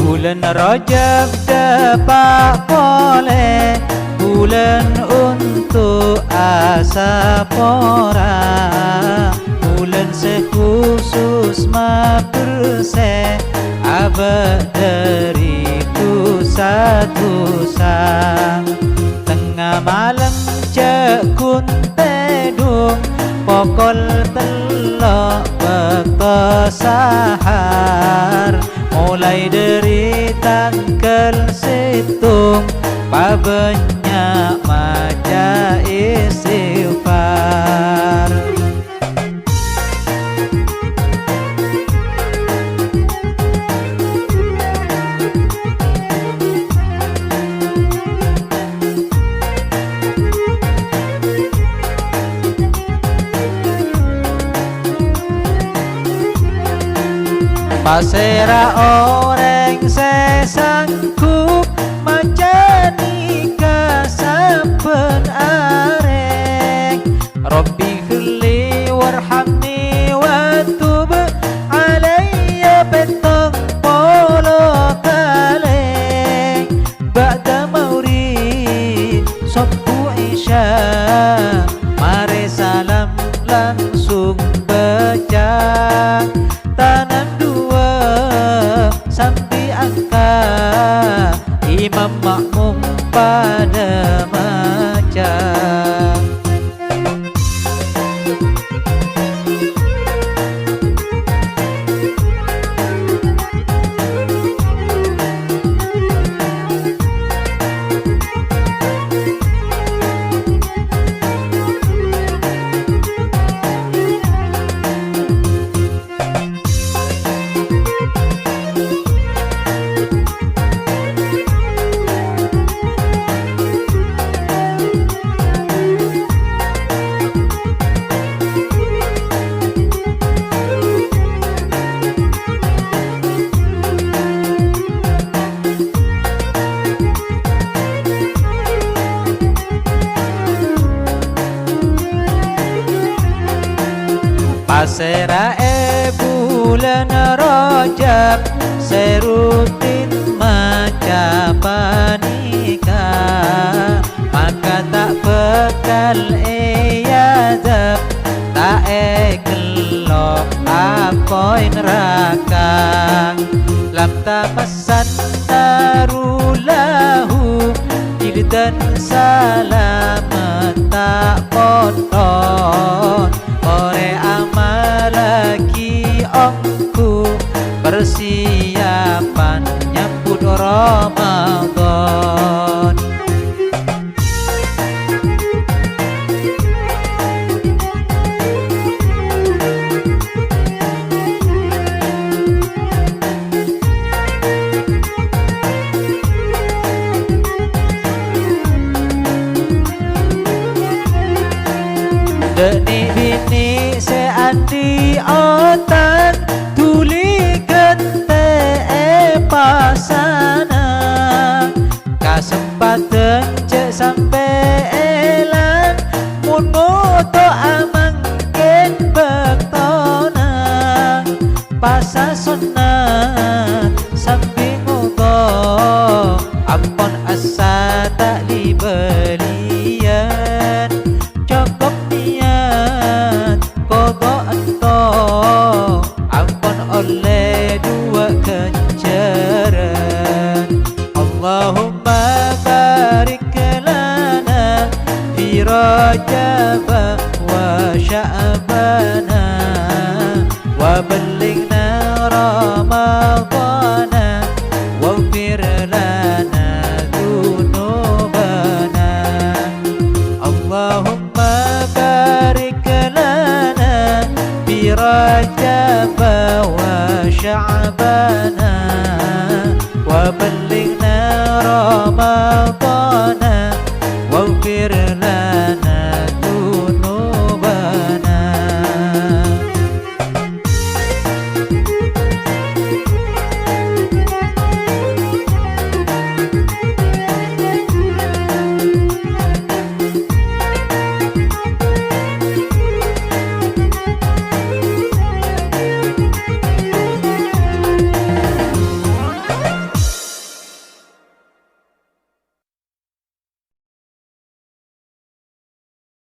Bulan Rajab dapat boleh, bulan untuk asa pora, bulan sekhusus maperse abad dari dosa-dosa. Tengah malam cekun tedung pokol telok bekesahar, mulai dari tanggal situng pabanyak maca istighfar. Pasera orang sesanggup macani kasaben arek. Rabbi firli warhamni wa tub alayya betong polo kale. Ba'da maurid sobu isya, mari salam langsung baca. Tanam dua sampai angka, imam makmum pada maca. Pasera bulan Rajab serutin maca panika, maka tak bekal iyadab, tak kelok apoin neraka. Lam tamassan darulahu jildan salamat tak poton. Ore amal lagi ongku persiapan nyambut Ramadan. Deni bini seandi otan tuli kente pasana, kasempatan cek sampai elan munuto amangken bektona. Pasa sunat sambil ngugo ampon asa tak libelian. Cukup niat kodok ento ampun oleh dua kencaran. Allahumma barik lana fi Rajab wa Sya'bana wa وبلغنا رمضان واغفر لنا ذنوبنا اللهم بارك لنا في رجب وشعبان وبلغنا رمضان